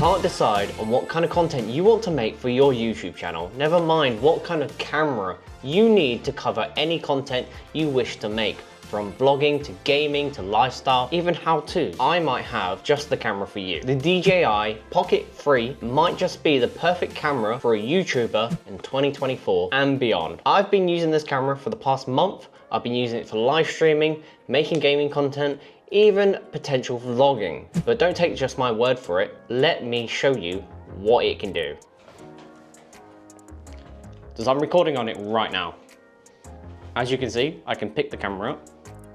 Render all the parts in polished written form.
can't decide on what kind of content you want to make for your YouTube channel, never mind what kind of camera you need to cover any content you wish to make, from vlogging to gaming to lifestyle, even how-to, I might have just the camera for you. The DJI Pocket 3 might just be the perfect camera for a YouTuber in 2024 and beyond. I've been using this camera for the past month. I've been using it for live streaming, making gaming content, even potential vlogging. But don't take just my word for it. Let me show you what it can do. So I'm recording on it right now. As you can see, I can pick the camera up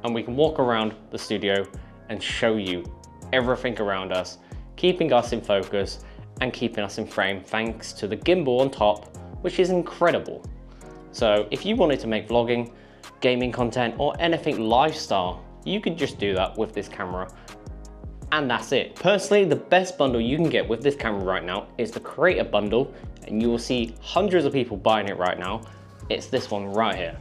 and we can walk around the studio and show you everything around us, keeping us in focus and keeping us in frame thanks to the gimbal on top, which is incredible. So if you wanted to make vlogging, gaming content or anything lifestyle, you could just do that with this camera and that's it. Personally, the best bundle you can get with this camera right now is the creator bundle, and you will see hundreds of people buying it right now. It's this one right here.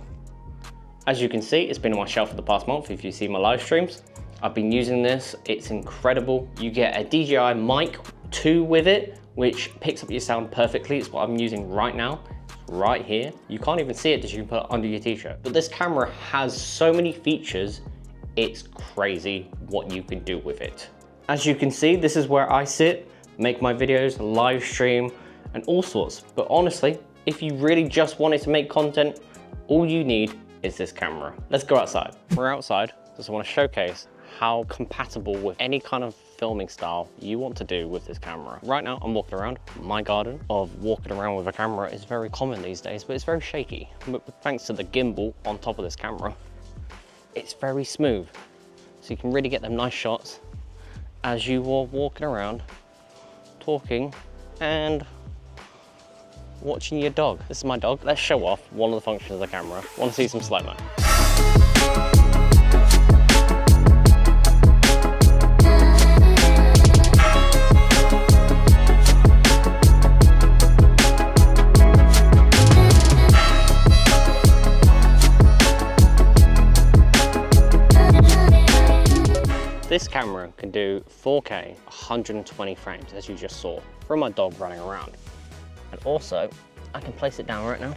As you can see, it's been on my shelf for the past month. If you see my live streams, I've been using this. It's incredible. You get a DJI Mic 2 with it, which picks up your sound perfectly. It's what I'm using right now, right here. You can't even see it because you can put it under your t-shirt. But this camera has so many features, it's crazy what you can do with it. As you can see, this is where I sit, make my videos, live stream, and all sorts. But honestly, if you really just wanted to make content, all you need is this camera. Let's go outside. We're outside, just want to showcase how compatible with any kind of filming style you want to do with this camera. Right now, I'm walking around my garden. Walking around with a camera is very common these days, but it's very shaky. But thanks to the gimbal on top of this camera, it's very smooth. So you can really get them nice shots as you are walking around, talking and watching your dog. This is my dog. Let's show off one of the functions of the camera. Want to see some slow-mo? This camera can do 4K 120 frames, as you just saw, from my dog running around. And also, I can place it down right now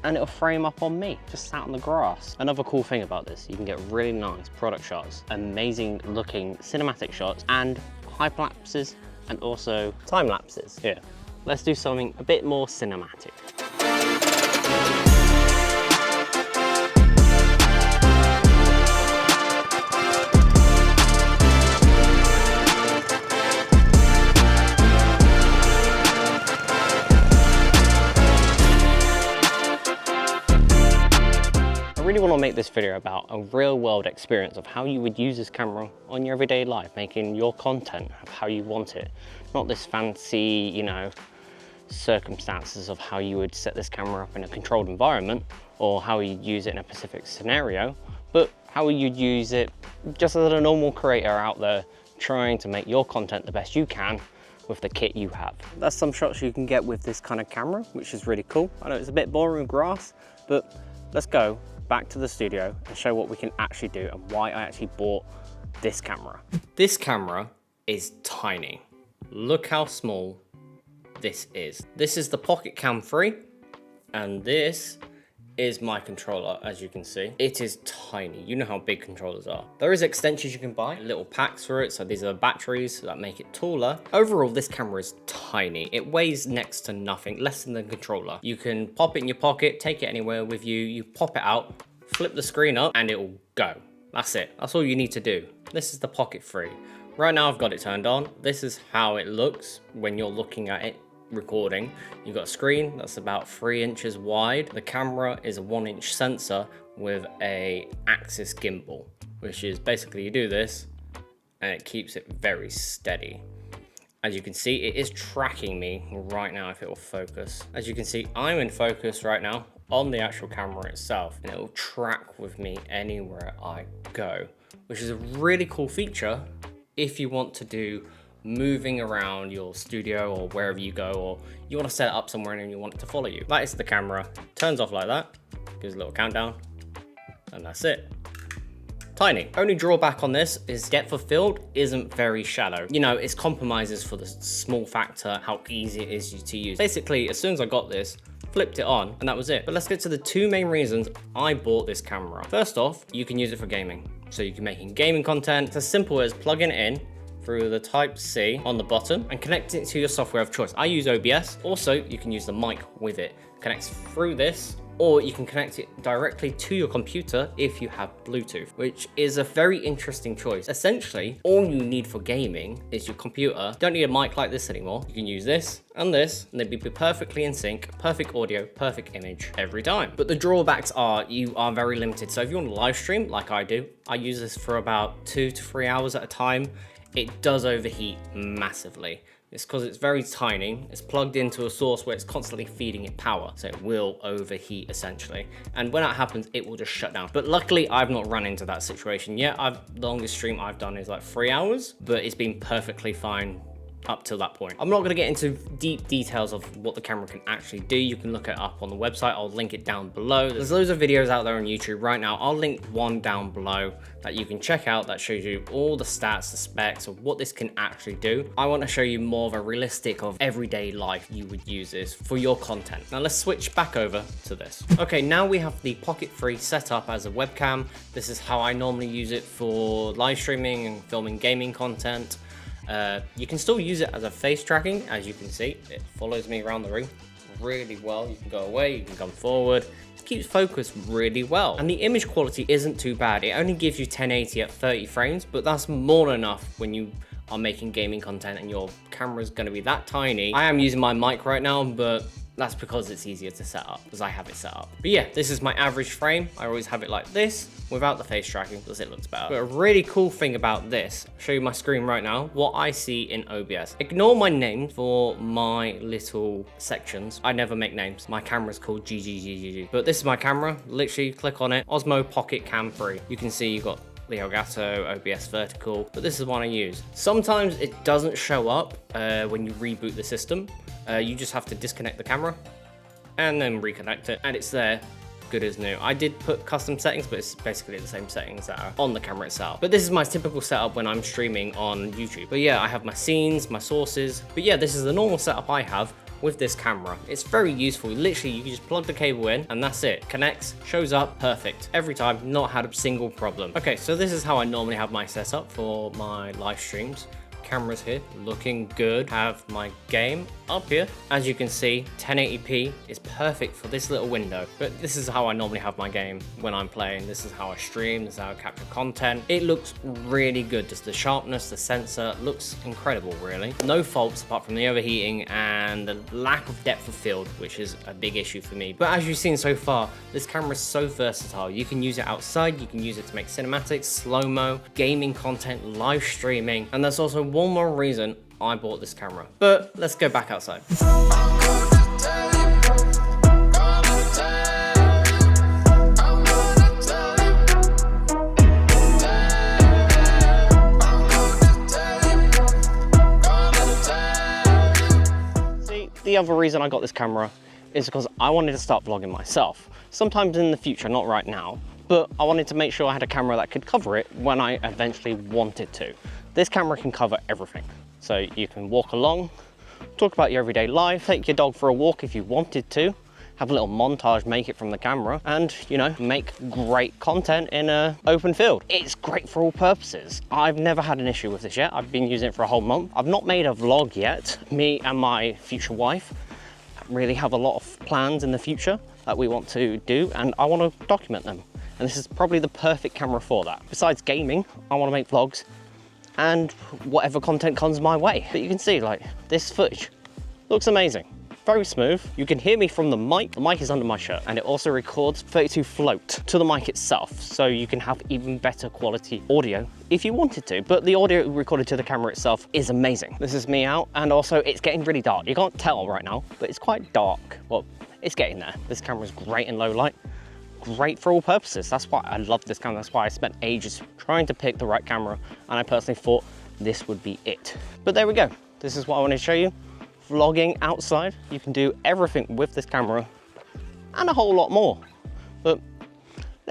and it'll frame up on me, just sat on the grass. Another cool thing about this, you can get really nice product shots, amazing looking cinematic shots and hyperlapses and also time lapses. Yeah, let's do something a bit more cinematic. I really want to make this video about a real world experience of how you would use this camera on your everyday life, making your content of how you want it. Not this fancy, you know, circumstances of how you would set this camera up in a controlled environment or how you'd use it in a specific scenario, but how you'd use it just as a normal creator out there trying to make your content the best you can with the kit you have. That's some shots you can get with this kind of camera, which is really cool. I know it's a bit boring with grass, but let's go back to the studio and show what we can actually do and why I actually bought this camera. This camera is tiny. Look how small this is. This is the Pocket Cam 3 and this is my controller. As you can see, it is tiny. You know how big controllers are. There is extensions you can buy, little packs for it. So these are the batteries that make it taller. Overall, this camera is tiny. It weighs next to nothing, less than the controller. You can pop it in your pocket, take it anywhere with you. You pop it out, flip the screen up and it will go. That's it. That's all you need to do. This is the Pocket 3. Right now I've got it turned on. This is how it looks when you're looking at it recording. You've got a screen that's about 3 inches wide. The camera is a 1-inch sensor with a axis gimbal, which is basically you do this and it keeps it very steady. As you can see, it is tracking me right now if it will focus. As you can see, I'm in focus right now on the actual camera itself, and it will track with me anywhere I go, which is a really cool feature if you want to do moving around your studio or wherever you go, or you want to set it up somewhere and you want it to follow you. That is the camera. Turns off like that, gives a little countdown, and that's it. tiny. Only drawback on this is depth of field isn't very shallow. You know, it's compromises for the small factor, how easy it is to use. Basically, as soon as I got this, flipped it on, and that was it. But let's get to the two main reasons I bought this camera. First off, you can use it for gaming. So you can make gaming content. It's as simple as plugging it in through the Type-C on the bottom and connect it to your software of choice. I use OBS. Also, you can use the mic with it. Connects through this, or you can connect it directly to your computer if you have Bluetooth, which is a very interesting choice. Essentially, all you need for gaming is your computer. You don't need a mic like this anymore. You can use this, and they'd be perfectly in sync, perfect audio, perfect image every time. But the drawbacks are you are very limited. So if you want to live stream, like I do, I use this for about 2 to 3 hours at a time. It does overheat massively. It's because it's very tiny. It's plugged into a source where it's constantly feeding it power. So it will overheat essentially. And when that happens, it will just shut down. But luckily I've not run into that situation yet. The longest stream I've done is like 3 hours, but it's been perfectly fine up till that point. I'm not gonna get into deep details of what the camera can actually do. You can look it up on the website. I'll link it down below. There's loads of videos out there on YouTube right now. I'll link one down below that you can check out that shows you all the stats, the specs of what this can actually do. I want to show you more of a realistic of everyday life you would use this for your content. Now let's switch back over to this. Okay, now we have the Pocket 3 set up as a webcam. This is how I normally use it for live streaming and filming gaming content. You can still use it as a face tracking. As you can see, it follows me around the room really well. You can go away, you can come forward. It keeps focus really well. And the image quality isn't too bad. It only gives you 1080 at 30 frames, but that's more than enough when you are making gaming content and your camera's gonna be that tiny. I am using my mic right now, but that's because it's easier to set up, because I have it set up. But yeah, this is my average frame. I always have it like this, without the face tracking, because it looks better. But a really cool thing about this, I'll show you my screen right now, what I see in OBS. Ignore my name for my little sections. I never make names. My camera's called GGGGG. But this is my camera. Literally click on it. Osmo Pocket Cam 3. You can see you've got the Elgato, OBS vertical, but this is one I use. Sometimes it doesn't show up when you reboot the system. You just have to disconnect the camera and then reconnect it, and it's there, good as new. I did put custom settings, but it's basically the same settings that are on the camera itself. But this is my typical setup when I'm streaming on YouTube. But yeah, I have my scenes, my sources. But yeah, this is the normal setup I have with this camera. It's very useful. Literally, you can just plug the cable in and that's it. Connects, shows up, perfect. Every time, not had a single problem. Okay, so this is how I normally have my setup for my live streams. Cameras here, looking good. Have my game up here. As you can see, 1080p is perfect for this little window. But this is how I normally have my game when I'm playing. This is how I stream, this is how I capture content. It looks really good. Just the sharpness, the sensor, looks incredible, really. No faults apart from the overheating and the lack of depth of field, which is a big issue for me. But as you've seen so far, this camera is so versatile. You can use it outside, you can use it to make cinematics, slow-mo, gaming content, live streaming, and that's also one more reason I bought this camera. But let's go back outside. See, the other reason I got this camera is because I wanted to start vlogging myself. Sometimes in the future, not right now, but I wanted to make sure I had a camera that could cover it when I eventually wanted to. This camera can cover everything. So you can walk along, talk about your everyday life, take your dog for a walk if you wanted to, have a little montage, make it from the camera, and, you know, make great content in an open field. It's great for all purposes. I've never had an issue with this yet. I've been using it for a whole month. I've not made a vlog yet. Me and my future wife really have a lot of plans in the future that we want to do, and I want to document them. And this is probably the perfect camera for that. Besides gaming, I want to make vlogs and whatever content comes my way. But you can see, like, this footage looks amazing. Very smooth. You can hear me from the mic. The mic is under my shirt, and it also records 32 float to the mic itself, so you can have even better quality audio if you wanted to. But the audio recorded to the camera itself is amazing. This is me out, and also it's getting really dark. You can't tell right now, but it's quite dark. Well, it's getting there. This camera is great in low light. Great for all purposes. That's why I love this camera. That's why I spent ages trying to pick the right camera, and I personally thought this would be it. But there we go. This is what I wanted to show you. Vlogging outside. You can do everything with this camera and a whole lot more. But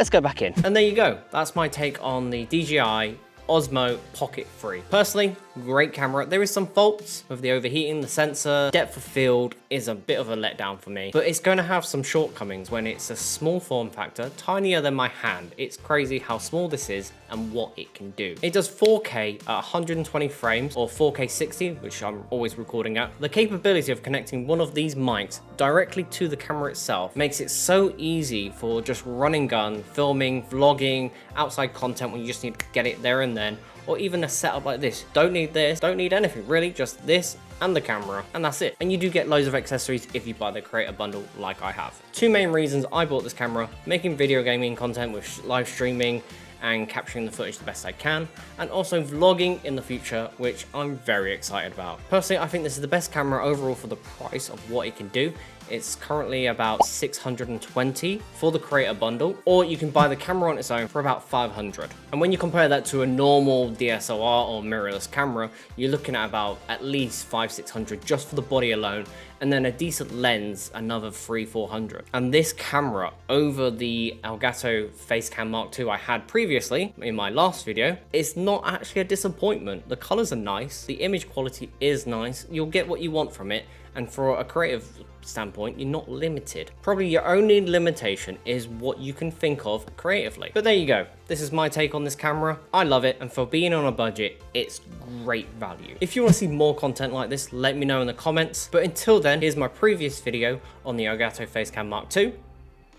let's go back in. And there you go. That's my take on the DJI Osmo Pocket 3. Personally, great camera. There is some faults with the overheating, the sensor, depth of field is a bit of a letdown for me, but it's going to have some shortcomings when it's a small form factor, tinier than my hand. It's crazy how small this is and what it can do. It does 4K at 120 frames or 4K 60, which I'm always recording at. The capability of connecting one of these mics directly to the camera itself makes it so easy for just running gun, filming, vlogging, outside content when you just need to get it there and then, or even a setup like this. Don't need this, don't need anything really, just this and the camera, and that's it. And you do get loads of accessories if you buy the creator bundle like I have. Two main reasons I bought this camera: making video gaming content with live streaming and capturing the footage the best I can, and also vlogging in the future, which I'm very excited about. Personally, I think this is the best camera overall for the price of what it can do. It's currently about 620 for the creator bundle, or you can buy the camera on its own for about 500. And when you compare that to a normal DSLR or mirrorless camera, you're looking at about at least 500-600 just for the body alone, and then a decent lens, another 300-400. And this camera over the Elgato Facecam Mark II I had previously in my last video, it's not actually a disappointment. The colors are nice, the image quality is nice, you'll get what you want from it, and for a creative standpoint, you're not limited. Probably your only limitation is what you can think of creatively. But there you go. This is my take on this camera. I love it, and for being on a budget, it's great value. If you want to see more content like this, let me know in the comments. But until then, here's my previous video on the Elgato Facecam Mark II,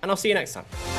and I'll see you next time.